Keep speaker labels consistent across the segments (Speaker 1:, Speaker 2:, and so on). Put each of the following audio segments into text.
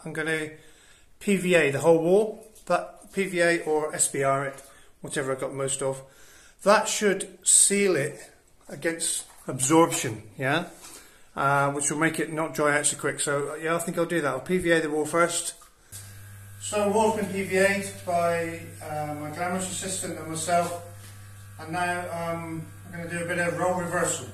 Speaker 1: I'm going to PVA the whole wall, but PVA or SBR it, whatever I've got most of. That should seal it against absorption, yeah, which will make it not dry out so quick. So yeah, I think I'll do that. I'll PVA the wall first. So the wall's been PVA'd by my glamorous assistant and myself, and now I'm going to do a bit of role reversal.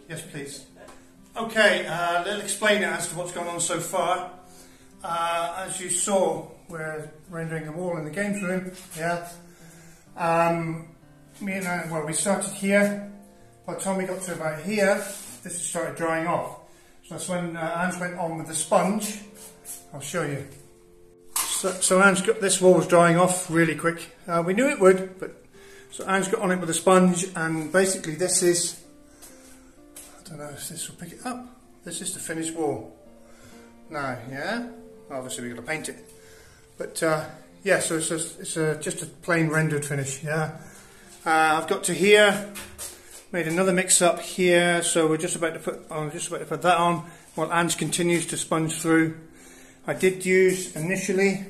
Speaker 1: Yes, please. Okay, let's explain it as to what's gone on so far. As you saw, we're rendering the wall in the games room. Yeah. We started here. By the time we got to about here, this started drying off. So that's when Ange went on with the sponge. I'll show you. So Ange got this wall was drying off really quick. We knew it would, but so Ange got on it with a sponge, and basically this is. I don't know if this will pick it up. This is the finished wall. Now, yeah, obviously we've got to paint it, but yeah, so it's just a plain rendered finish. Yeah, I've got to here, made another mix up here, so we're just about to put that on while Ange continues to sponge through. I did use initially.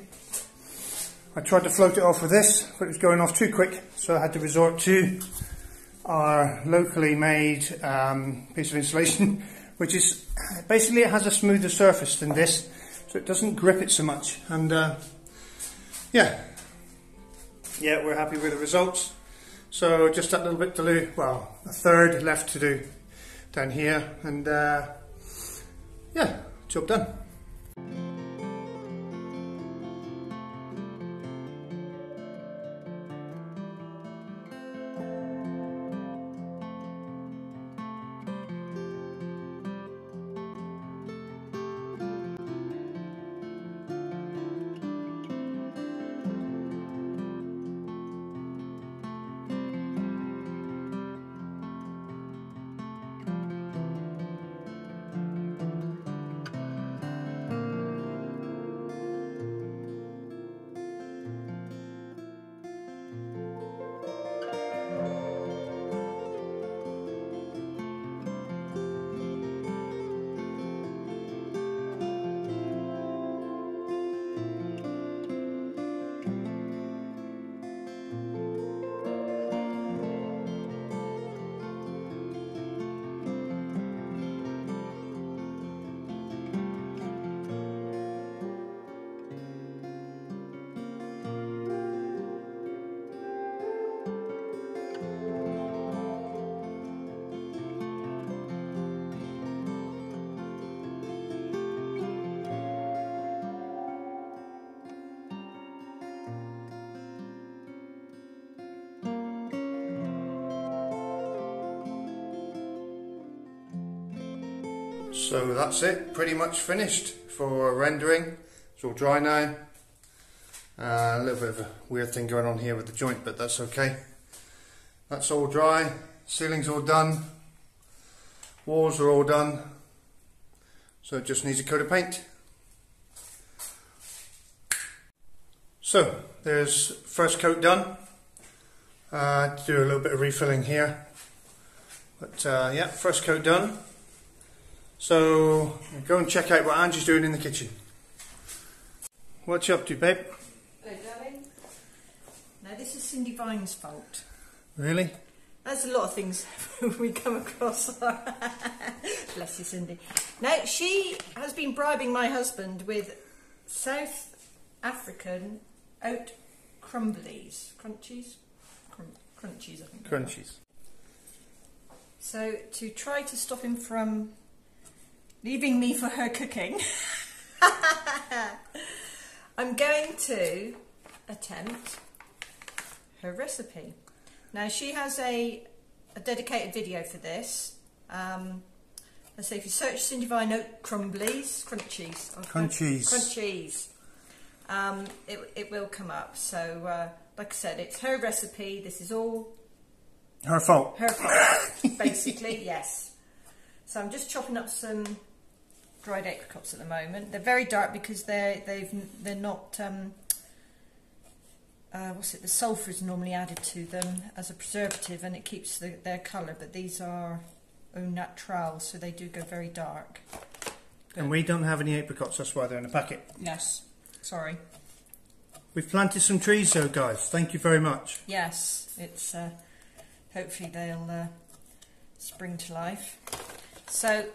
Speaker 1: I tried to float it off with this, but it was going off too quick, so I had to resort to our locally made piece of insulation which is basically it has a smoother surface than this, so it doesn't grip it so much. And yeah, we're happy with the results. So just that little bit to do, well, a third left to do down here, and yeah, job done. So that's it, pretty much finished for rendering. It's all dry now. A little bit of a weird thing going on here with the joint, but that's okay. That's all dry, ceiling's all done, walls are all done, so it just needs a coat of paint. So there's first coat done. Do a little bit of refilling here, but yeah, first coat done. So go and check out what Angie's doing in the kitchen. What you up to, babe?
Speaker 2: Hello, darling. Now this is Cindy Vine's fault.
Speaker 1: Really?
Speaker 2: There's a lot of things we come across. Bless you, Cindy. Now she has been bribing my husband with South African oat crumblies, crunchies, crunchies, I think.
Speaker 1: Crunchies.
Speaker 2: So to try to stop him from leaving me for her cooking, I'm going to attempt her recipe. Now she has a dedicated video for this. Let's see, if you search Cindy Vine Oat Crumblies, Crunchies, it will come up. So like I said, it's her recipe. This is all
Speaker 1: her fault.
Speaker 2: Her fault, basically, yes. So I'm just chopping up some dried apricots at the moment. They're very dark because they're not what's it? The sulphur is normally added to them as a preservative, and it keeps their colour. But these are au naturel, so they do go very dark.
Speaker 1: And we don't have any apricots, that's why they're in a packet.
Speaker 2: Yes, sorry.
Speaker 1: We've planted some trees, though, guys. Thank you very much.
Speaker 2: Yes, it's hopefully they'll spring to life. So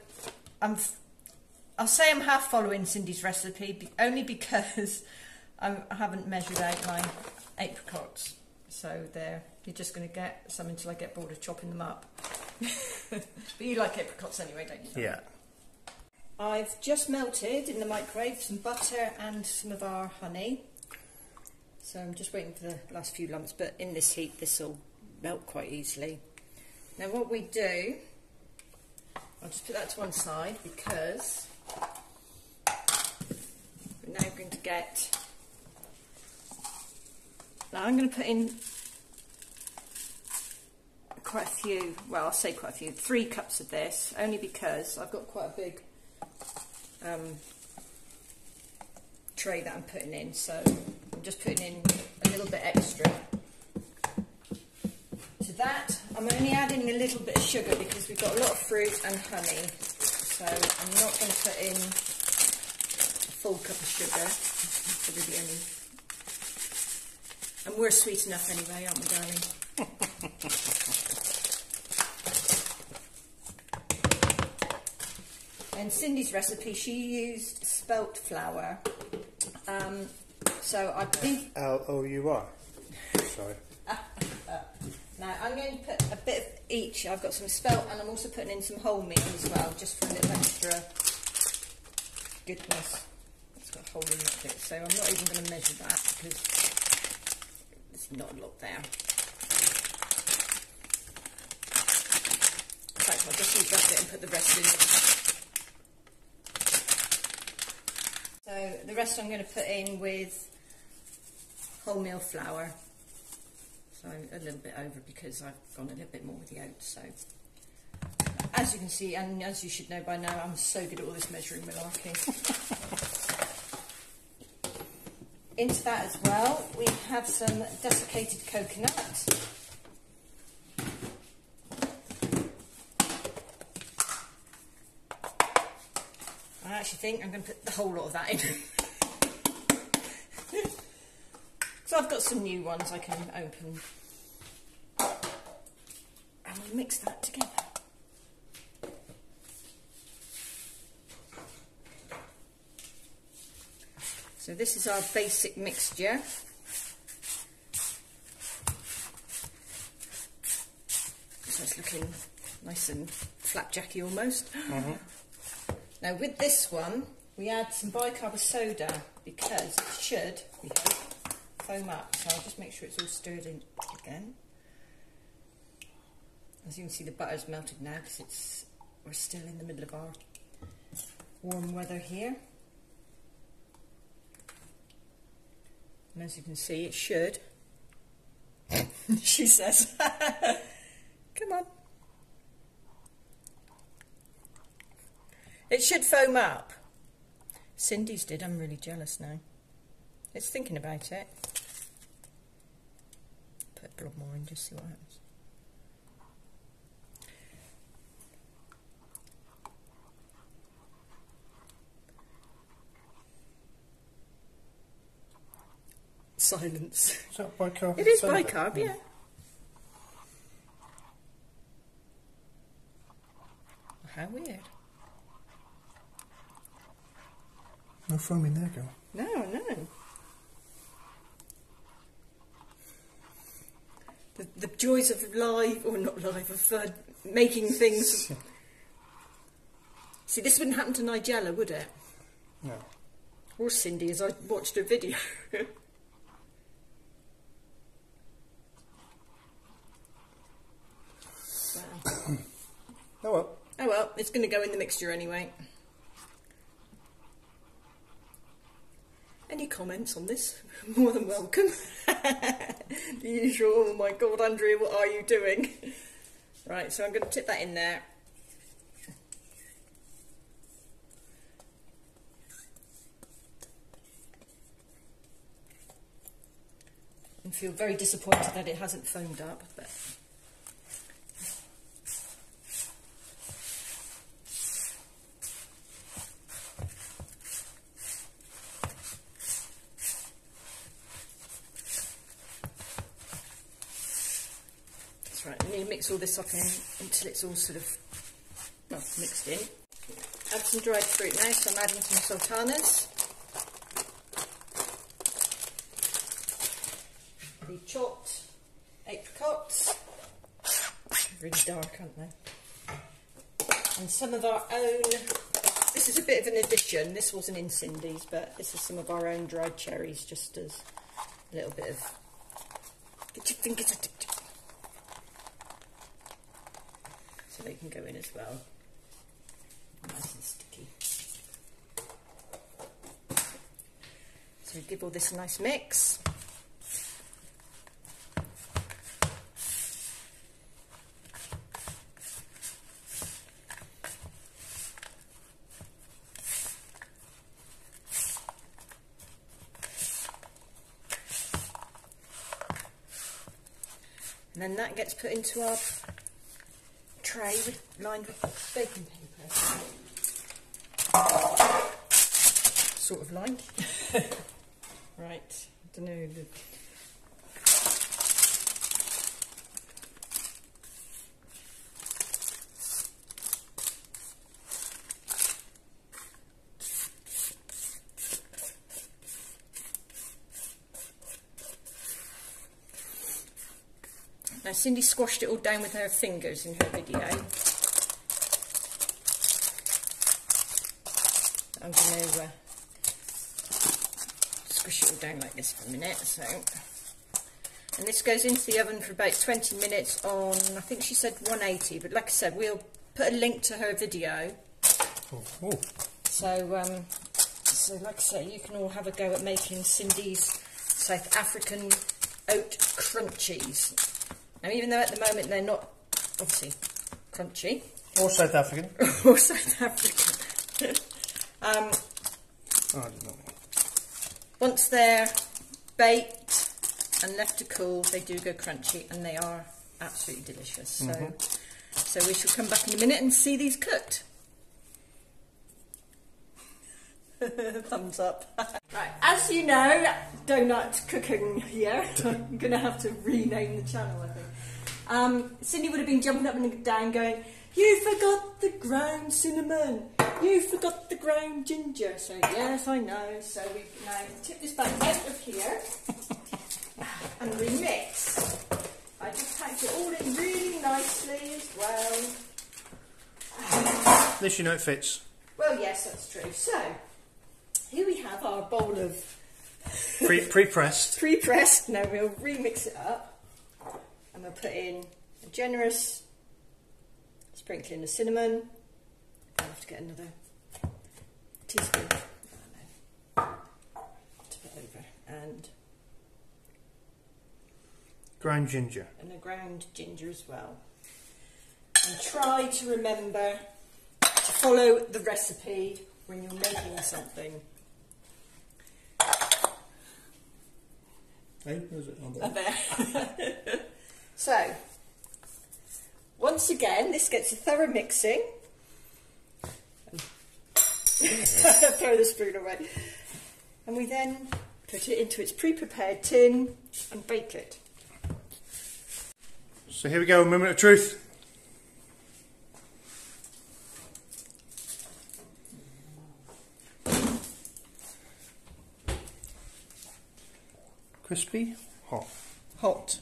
Speaker 2: I'll say I'm half following Cindy's recipe, only because I haven't measured out my apricots. So you're just going to get some until I get bored of chopping them up. But you like apricots anyway, don't you?
Speaker 1: Yeah.
Speaker 2: I've just melted in the microwave some butter and some of our honey. So I'm just waiting for the last few lumps, but in this heat this will melt quite easily. Now what we do, I'll just put that to one side because we're now going to get, now I'm going to put in quite a few, well I'll say quite a few, 3 cups of this, only because I've got quite a big tray that I'm putting in, so I'm just putting in a little bit extra. To that I'm only adding a little bit of sugar because we've got a lot of fruit and honey, so I'm not going to put in a full cup of sugar. Probably only, and we're sweet enough anyway, aren't we, darling? In Cindy's recipe, she used spelt flour. So I think...
Speaker 1: L-O-U-R. Sorry.
Speaker 2: Now I'm going to put a bit of each. I've got some spelt and I'm also putting in some wholemeal as well, just for a little extra goodness. It's got a hole in it, so I'm not even going to measure that because there's not a lot there. In fact, I'll just use that bit and put the rest in. So the rest I'm going to put in with wholemeal flour. So a little bit over because I've gone a little bit more with the oats. So as you can see, and as you should know by now, I'm so good at all this measuring malarkey. Into that as well, we have some desiccated coconut. I actually think I'm going to put the whole lot of that in. So I've got some new ones I can open. And we'll mix that together. So this is our basic mixture. So it's looking nice and flapjacky almost. Mm-hmm. Now with this one, we add some bicarb of soda because it should, we hope, foam up. So I'll just make sure it's all stirred in again. As you can see, the butter's melted now because we're still in the middle of our warm weather here. And as you can see, it should. She says, come on. It should foam up. Cindy's did. I'm really jealous now. It's thinking about it. Put a lot more in, just see what happens. Silence.
Speaker 1: Is that bicarb?
Speaker 2: It is bicarb, yeah. How weird.
Speaker 1: No foam in there, girl.
Speaker 2: No, no. The joys of live, or not live, of making things. See, this wouldn't happen to Nigella, would it?
Speaker 1: No.
Speaker 2: Or Cindy, as I watched her video. Wow.
Speaker 1: Oh well.
Speaker 2: Oh well, it's going to go in the mixture anyway. Any comments on this? More than welcome. The usual, oh my god, Andrea, what are you doing? Right, so I'm going to tip that in there. And feel very disappointed that it hasn't foamed up, but... That's right, we need to mix all this up until it's all sort of, well, mixed in. Add some dried fruit now, so I'm adding some sultanas. The chopped apricots, really dark, aren't they? And some of our own, this is a bit of an addition, this wasn't in Cindy's, but this is some of our own dried cherries, just as a little bit of, get your fingers at it. So they can go in as well, nice and sticky. So we give all this a nice mix. And then that gets put into our tray lined with baking paper. Sort of lined. Right, I don't know. Now Cindy squashed it all down with her fingers in her video. I'm going to squish it all down like this for a minute. So, and this goes into the oven for about 20 minutes on, I think she said 180, but like I said, we'll put a link to her video.
Speaker 1: Oh.
Speaker 2: So, so like I say, you can all have a go at making Cindy's South African Oat Crunchies. Now, even though at the moment they're not, obviously, crunchy.
Speaker 1: Or South African.
Speaker 2: Or South African.
Speaker 1: I don't know.
Speaker 2: Once they're baked and left to cool, they do go crunchy, and they are absolutely delicious. So, so we shall come back in a minute and see these cooked. Thumbs up. Right, as you know, donut cooking here. I'm going to have to rename the channel, I think. Cindy would have been jumping up and down going, "You forgot the ground cinnamon, you forgot the ground ginger." So yes, I know. So we now tip this back out of here and remix. I just packed it all in really nicely as well.
Speaker 1: At least you know it fits.
Speaker 2: Well, yes, that's true. So here we have our bowl of
Speaker 1: pre-pressed.
Speaker 2: Pre-pressed. Now we'll remix it up, and we'll put in a generous sprinkling of cinnamon. I'll have to get another teaspoon to put over, and
Speaker 1: Ground ginger.
Speaker 2: And a ground ginger as well. And try to remember to follow the recipe when you're making something.
Speaker 1: Hey, where's it?
Speaker 2: Oh, there. So, once again, this gets a thorough mixing. Throw the spoon away. And we then put it into its pre-prepared tin and bake it.
Speaker 1: So here we go, moment of truth. Crispy, hot.
Speaker 2: Hot.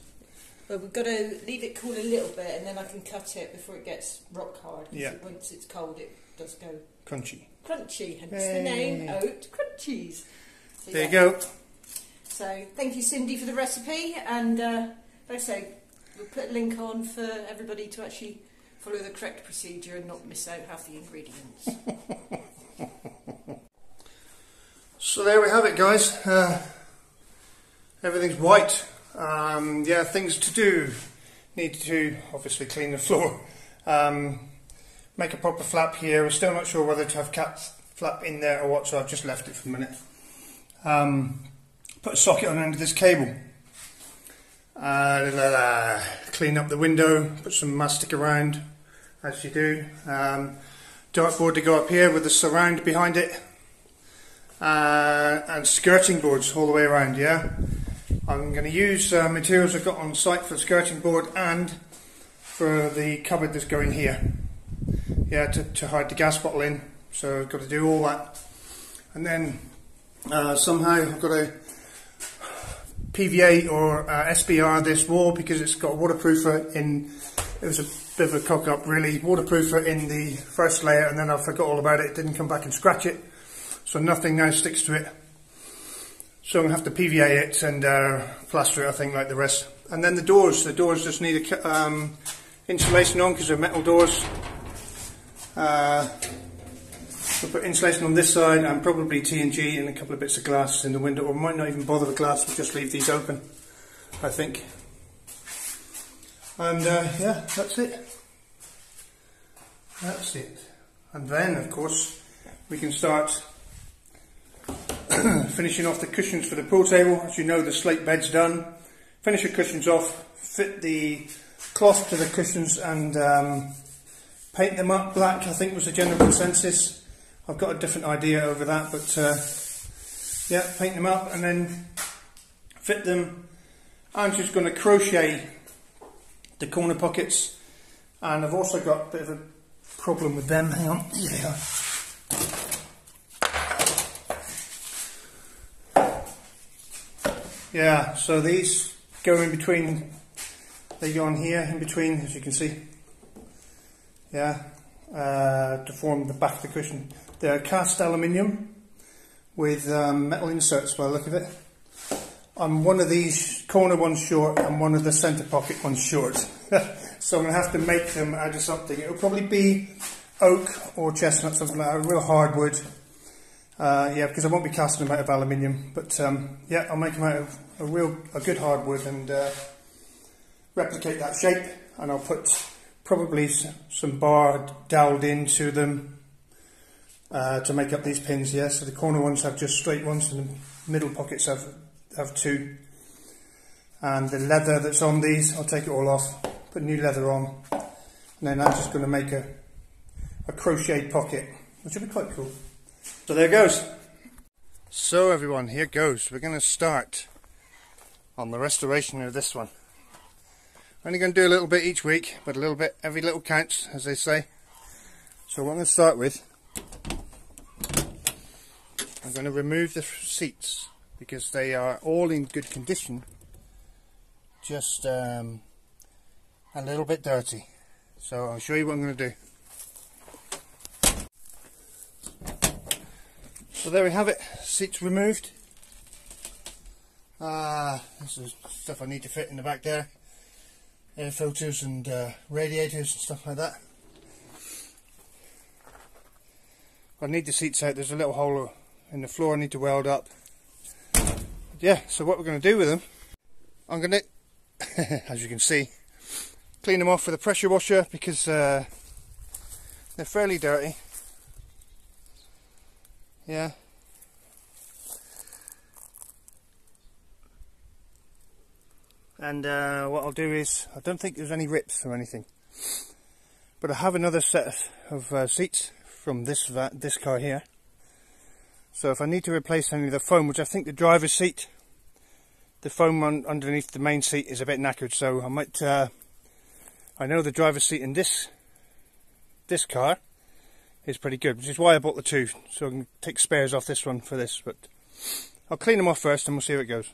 Speaker 2: But we've got to leave it cool a little bit, and then I can cut it before it gets rock hard.
Speaker 1: Yeah.
Speaker 2: Once it's cold, it does go
Speaker 1: Crunchy.
Speaker 2: crunchy, hence the name Oat Crunchies. So,
Speaker 1: there you go.
Speaker 2: So thank you, Cindy, for the recipe, and like I say, we'll put a link on for everybody to actually follow the correct procedure and not miss out half the ingredients.
Speaker 1: So there we have it, guys. Everything's white. Yeah, things to do. Need to obviously clean the floor. Make a proper flap here. We're still not sure whether to have cat flap in there or what, so I've just left it for a minute. Put a socket on the end of this cable. Clean up the window, put some mastic around, as you do. Dartboard to go up here with the surround behind it. And skirting boards all the way around, yeah? I'm going to use materials I've got on site for the skirting board and for the cupboard that's going here. Yeah, to hide the gas bottle in. So I've got to do all that. And then somehow I've got to PVA or SBR this wall because it's got a waterproofer in. It was a bit of a cock up really. Waterproofer in the first layer, and then I forgot all about it. Didn't come back and scratch it. So nothing now sticks to it. So I'm going to have to PVA it and plaster it, I think, like the rest. And then the doors just need insulation on because they're metal doors. We'll put insulation on this side and probably TNG and a couple of bits of glass in the window, or might not even bother with glass, we'll just leave these open, I think. And yeah, that's it. That's it. And then, of course, we can start finishing off the cushions for the pool table. As you know, the slate bed's done. Finish the cushions off, fit the cloth to the cushions and paint them up black, I think was the general consensus. I've got a different idea over that, but yeah, paint them up and then fit them. I'm just going to crochet the corner pockets, and I've also got a bit of a problem with them. Hang on, here they are. Yeah, so these go in between They go on here in between, as you can see. Yeah, to form the back of the cushion. They're cast aluminium with metal inserts by the look of it. I'm one of these corner ones short and one of the centre pocket ones short. So I'm going to have to make them out of something. It'll probably be oak or chestnut, something like that, a real hardwood. Yeah, because I won't be casting them out of aluminium. But yeah, I'll make them out of a good hardwood and replicate that shape. And I'll put probably some bar doweled into them to make up these pins. Yeah, so the corner ones have just straight ones and the middle pockets have two. And the leather that's on these, I'll take it all off, put new leather on, and then I'm just going to make a crocheted pocket, which will be quite cool. So there it goes. So everyone, here goes. We're going to start on the restoration of this one. Only going to do a little bit each week, but a little bit, every little counts, as they say. So what I'm going to start with, I'm going to remove the seats because they are all in good condition, just a little bit dirty. So I'll show you what I'm going to do. So there we have it, seats removed. This is stuff I need to fit in the back there. Air filters and radiators and stuff like that. I need the seats out, there's a little hole in the floor I need to weld up. But yeah, so what we're going to do with them, I'm going to, as you can see, clean them off with a pressure washer because they're fairly dirty. Yeah. And what I'll do is, I don't think there's any rips or anything, but I have another set of seats from this car here. So if I need to replace any of the foam, which I think the driver's seat, the foam underneath the main seat is a bit knackered, so I might, I know the driver's seat in this car is pretty good, which is why I bought the two, so I can take spares off this one for this, but I'll clean them off first and we'll see how it goes.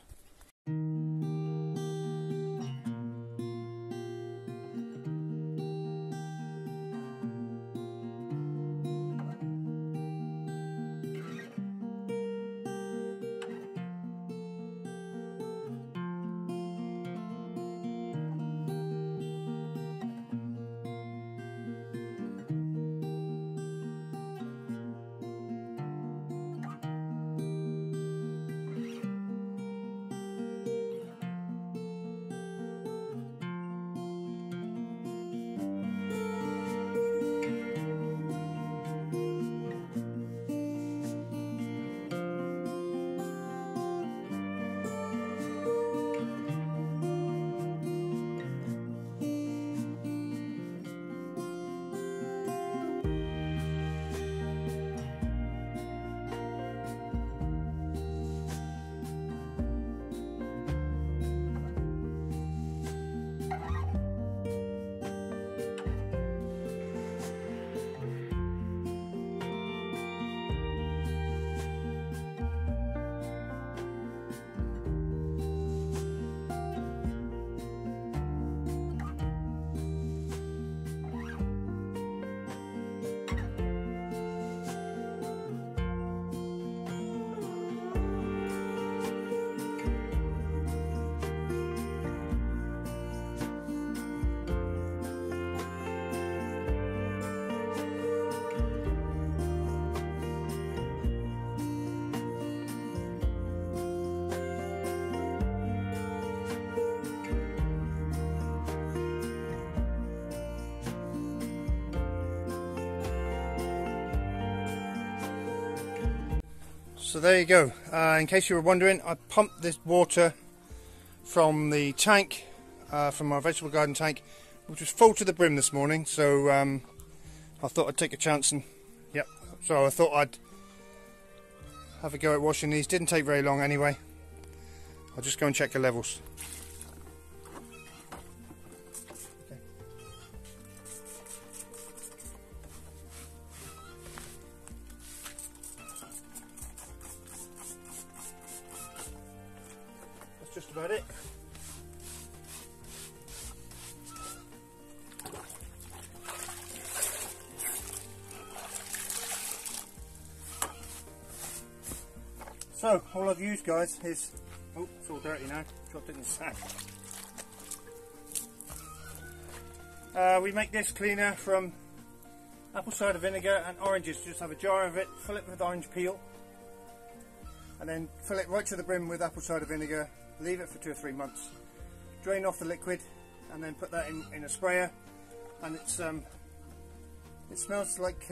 Speaker 1: So there you go. In case you were wondering, I pumped this water from the tank, from our vegetable garden tank, which was full to the brim this morning. So I thought I'd take a chance and, yep. So I thought I'd have a go at washing these. Didn't take very long anyway. I'll just go and check the levels. Just about it. So all I've used, guys, is, oh, it's all dirty now, dropped it in the sack. We make this cleaner from apple cider vinegar and oranges. Just have a jar of it, fill it with orange peel, and then fill it right to the brim with apple cider vinegar, leave it for 2 or 3 months, drain off the liquid, and then put that in a sprayer, and it smells like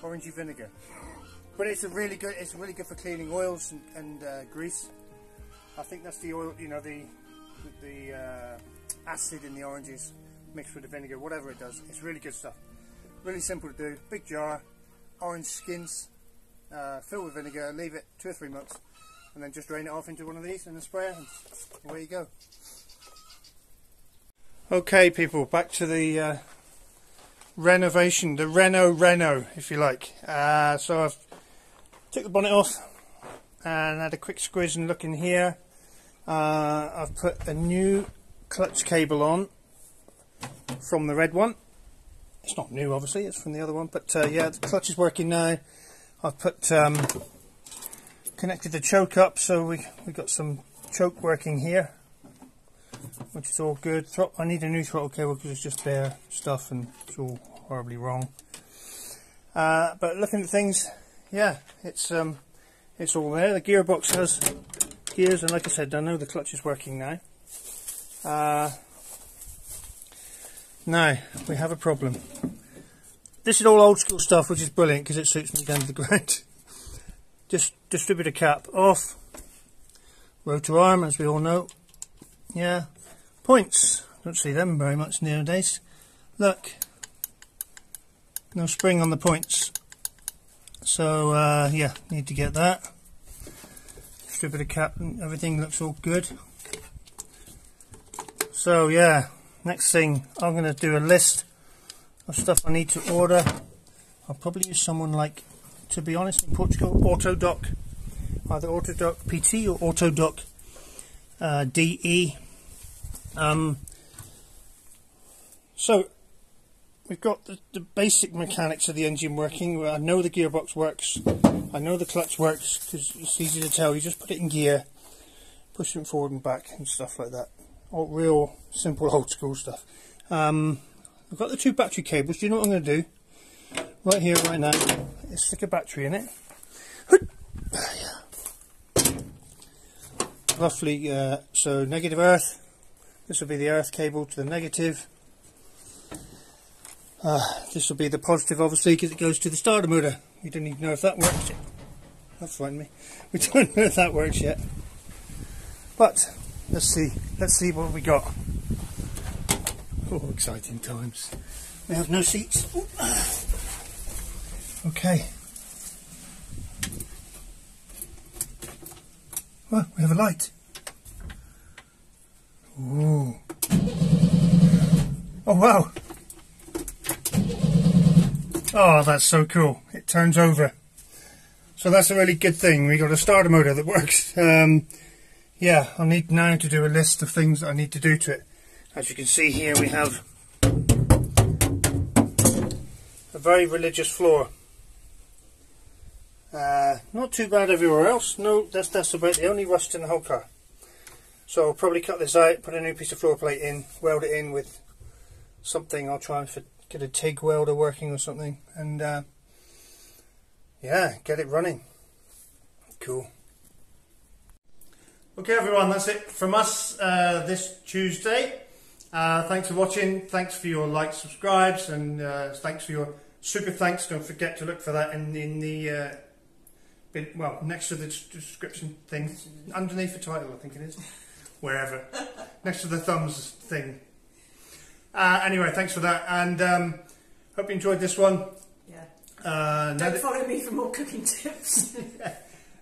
Speaker 1: orangey vinegar. But it's really good for cleaning oils and grease. I think that's the oil, you know, the acid in the oranges mixed with the vinegar, whatever it does. It's really good stuff. Really simple to do. Big jar, orange skins, fill with vinegar, leave it 2 or 3 months, and then just drain it off into one of these in a sprayer, and away you go. Okay, people, back to the renovation, the Renault, if you like. So I've took the bonnet off and had a quick squiz and look in here. I've put a new clutch cable on from the red one. It's not new, obviously, it's from the other one, but yeah, the clutch is working now. I've put connected the choke up, so we got some choke working here, which is all good. I need a new throttle cable because it's just bare stuff and it's all horribly wrong. But looking at things, yeah, it's all there. The gearbox has gears, and like I said, I know the clutch is working now. Now we have a problem. This is all old school stuff, which is brilliant because it suits me down to the ground. Just distributor cap off, rotor arm, as we all know. Yeah, points. Don't see them very much nowadays. Look, no spring on the points. So yeah, need to get that. Distributor cap and everything looks all good. So yeah, next thing, I'm going to do a list of stuff I need to order. I'll probably use someone like, to be honest, in Portugal, Autodoc, either Autodoc PT or Autodoc DE. So we've got the basic mechanics of the engine working. I know the gearbox works, I know the clutch works, because it's easy to tell. You just put it in gear, push it forward and back and stuff like that. All real simple old school stuff. I've got the 2 battery cables. Do you know what I'm going to do? Right here, right now, is stick a battery in it. Roughly, so negative earth. This will be the earth cable to the negative. This will be the positive, obviously, because it goes to the starter motor. We don't even know if that works yet. That's frightened me. We don't know if that works yet. But let's see. Let's see what we got. Oh, exciting times. We have no seats. Ooh. Okay. Well, we have a light. Ooh. Oh wow. Oh, that's so cool. It turns over. So that's a really good thing. We got a starter motor that works. Yeah, I'll need now to do a list of things that I need to do to it. As you can see here, we have a very religious floor. Not too bad everywhere else. No, that's about the only rust in the whole car. So I'll probably cut this out, put a new piece of floor plate in, weld it in with something. I'll try and get a TIG welder working or something, and yeah, get it running. Cool. Okay everyone, that's it from us this Tuesday. Thanks for watching, thanks for your likes, subscribes, and thanks for your super thanks. Don't forget to look for that in the well, next to the description thing, underneath the title I think it is, wherever, next to the thumbs thing. Anyway, thanks for that, and hope you enjoyed this one. Yeah. Don't follow me for more cooking tips.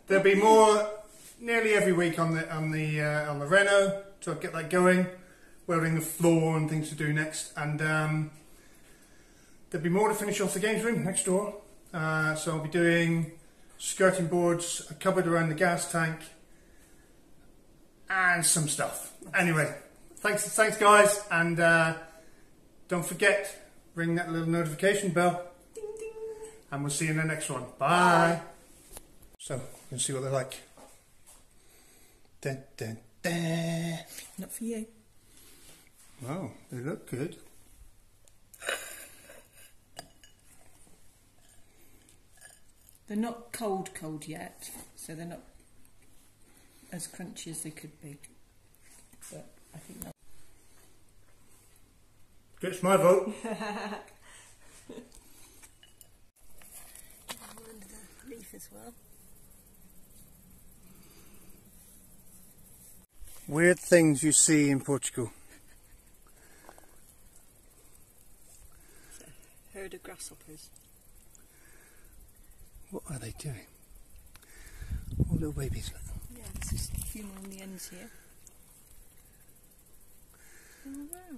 Speaker 1: There'll be more nearly every week on the Renault to get that going, welding the floor and things to do next, and there'll be more to finish off the games room next door. So I'll be doing skirting boards, a cupboard around the gas tank, and some stuff. Anyway, thanks guys, and don't forget, ring that little notification bell, ding, ding. And we'll see you in the next one. Bye. Bye. So, you can see what they're like. Dun, dun, dun.
Speaker 2: Not for you.
Speaker 1: Wow, they look good.
Speaker 2: They're not cold yet, so they're not as crunchy as they could be. But I think that
Speaker 1: Gets my vote.
Speaker 2: under the leaf as well.
Speaker 1: Weird things you see in Portugal.
Speaker 2: It's a herd of grasshoppers.
Speaker 1: What are they doing? What little babies?
Speaker 2: Yeah, there's just a few more on the ends here. Oh wow.